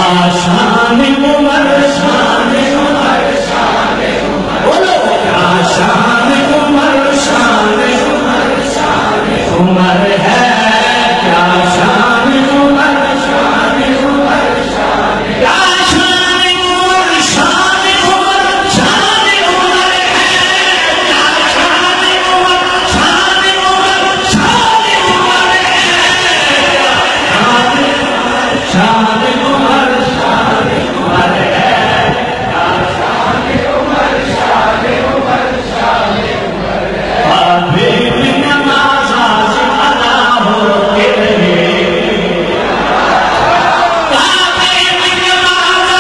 شان عمر شان عمر شان عمر بولو کیا شان عمر شان عمر شان عمر ہے کیا شان عمر شان عمر شان کیا شان عمر شان عمر شان عمر ہے کیا شان عمر شان عمر شان عمر ہے شان عمر شان عمر ہے کیا شان عمر شان عمر شان عمر ہے ابھی بھی نماز ادا ہو کے رہے کعبے میں نماز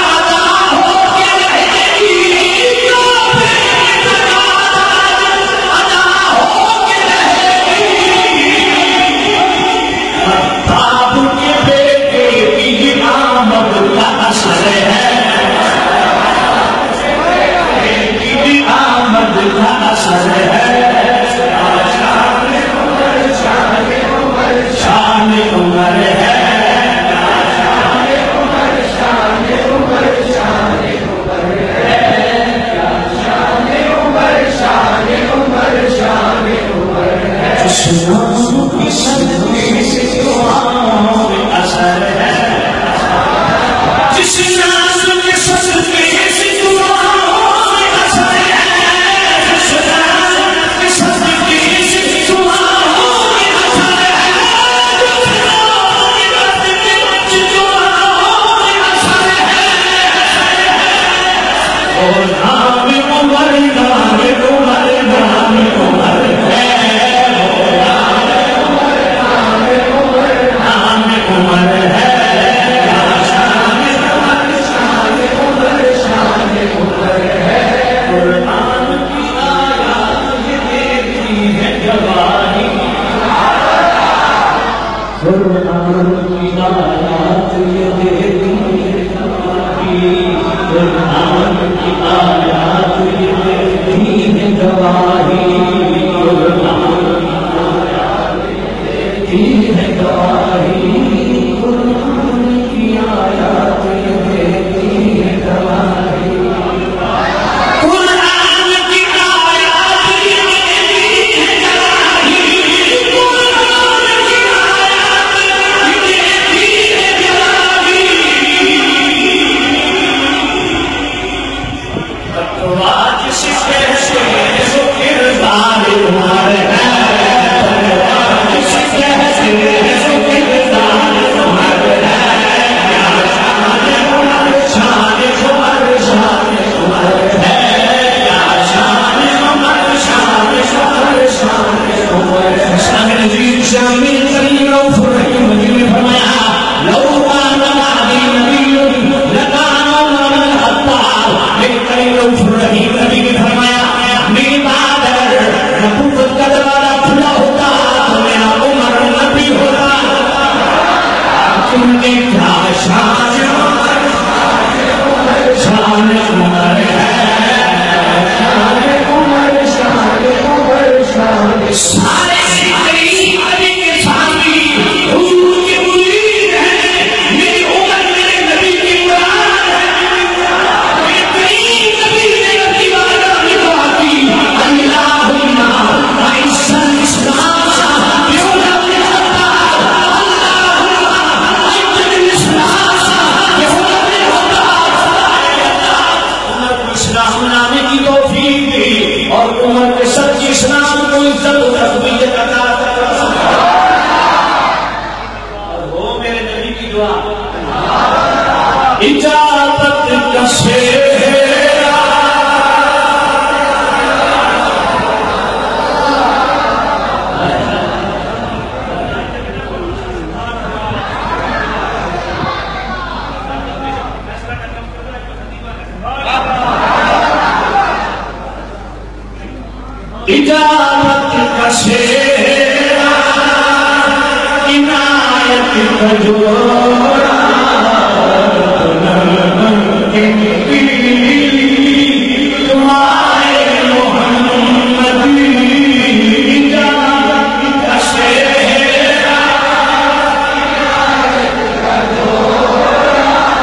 ادا ہو کے رہے گی کعبے میں نماز ادا ہو کے رہے گی خطاب کے بیٹے کی آمد کا اثر ہے کی آمد کا اثر ہے شان عمر شان عمر شان عمر ہے شان عمر شان عمر شان عمر ہے شان عمر شان عمر شان عمر ہے جس نام کی صدقے سے دعاؤں میں اثر ہے جس نام کے صدقے سے دعاؤں میں اثر ہے جس نام کے صدقے سے دعاؤں میں اثر ہے جس نام کے صدقے سے دعاؤں میں اثر ہے اور نام عمر نام عمر نام عمر ہے نام عمر نام عمر نام عمر ہے شان عمر شان عمر شان عمر ہے قرآن کی آیات یہ دیتی ہے گواہی قرآن کی آیات یہ دیتی ہے گواہی قرآن کی آیات یہ دیتی ہے گواہی قرآن کی آیات یہ دیتی ہے گواہی قرآن کی آیات یہ دیتی ہے گواہی قرآن کی آیات یہ دیتی ہے گواہی قرآن کی آیات یہ دیتی ہے گواہی فتویٰ جس کہتے ہیں وہ کردار عمر ہے فتویٰ جس کہتے ہیں وہ کردار عمر ہے کیا شان عمر شان عمر شان عمر ہے کیا شان عمر شان عمر شان عمر ہے اسلام نظیر شامل کریم رؤوف الرحیم مجید نے فرمایا لو کان معی نبی لکان عمر بن الخطاب میرے کریم رؤوف الرحیم نبی نے فرمایا میری بات اگر نبوت کا دروازہ کھلا ہوتا تو میرا عمر نبی ہوتا تم نے کیا شان عمر شان عمر ہے شان عمر شان عمر شان سارے قریب نبی کے سامنے حضور کے مرید ہیں میری عمر میرے نبی کی مراد ہے میرے قریب نبی نے اپنی بارگاہ میں دعا کی اللہم اعز الاسلام بعمر بن الخطاب اللہم اعز الاسلام بعمر بن الخطاب عمر کو اسلام لانے کی توفیق دی اور عمر کے سچ اسلام کو عزت و تقویت عطا فرما اور ہو میرے نبی کی دعا اجابت کا شیرا اجابت کا شیرا عنایت کا جوڑا تمہارے محمدی اجابت کا شیرا عنایت کا جوڑا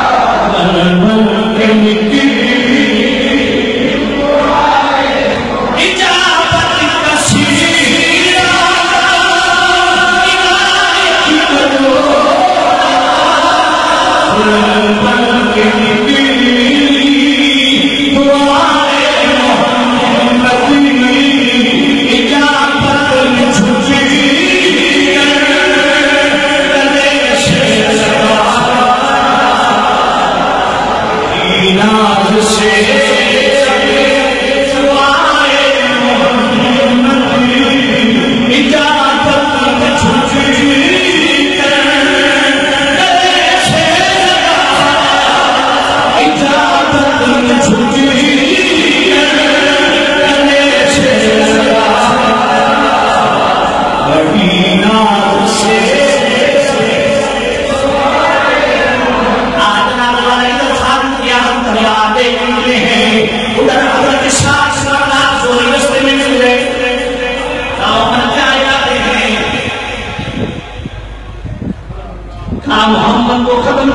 محمد کو ختم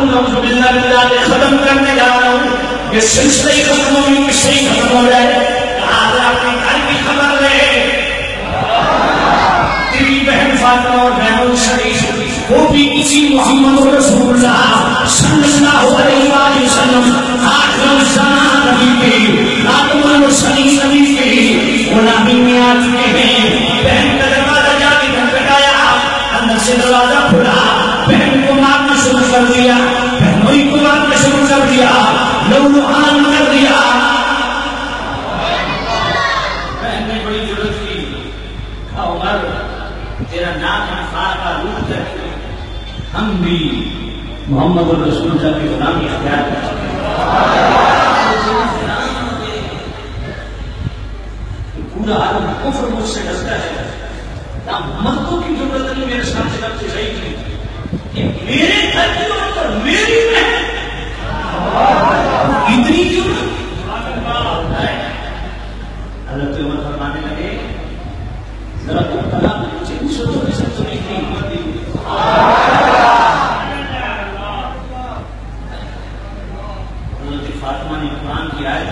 کرنے جا رہا ہوں، یہ سلسلہ ہی ختم ہو گئی، قصہ ہی ختم ہو جائے. آج اپنے گھر کی خبر لے، تیری بہن فاطمہ اور بہنوں شریف وہ بھی اسی محمد رسول اللہ صلی اللہ علیہ وسلم آخر الزمان نبی کی خاتم المرسلین نبی کی غلامی میں آ چکے ہیں. بہن کا دروازہ جا کے کھٹکھٹایا، اندر سے دروازہ کھلا، بہن کو مارنا شروع کر دیا، بہنوئی کو مارنا شروع کر دیا، لہو-لہان کر دیا. بہن نے بڑی ضرورت کی، کہا عمر تیرا نام انفار کا روح ہے، ہم بھی محمد رسول اللہ کی غلامی اختیار کر چکے پورا عالم کفر مجھ سے ڈرتا ہے. مردوں کی ضرورت نہیں میرے سامنے سب سے صحیح تھی کہ میرے گھر کی عورت اور میری بہن اتنی کیوں. حضرت عمر فرمانے لگے ذرا تو بلا مجھے دوسروں کے ساتھ نہیں تھی ہمت دی. حضرت فاطمہ نے قرآن کی آیت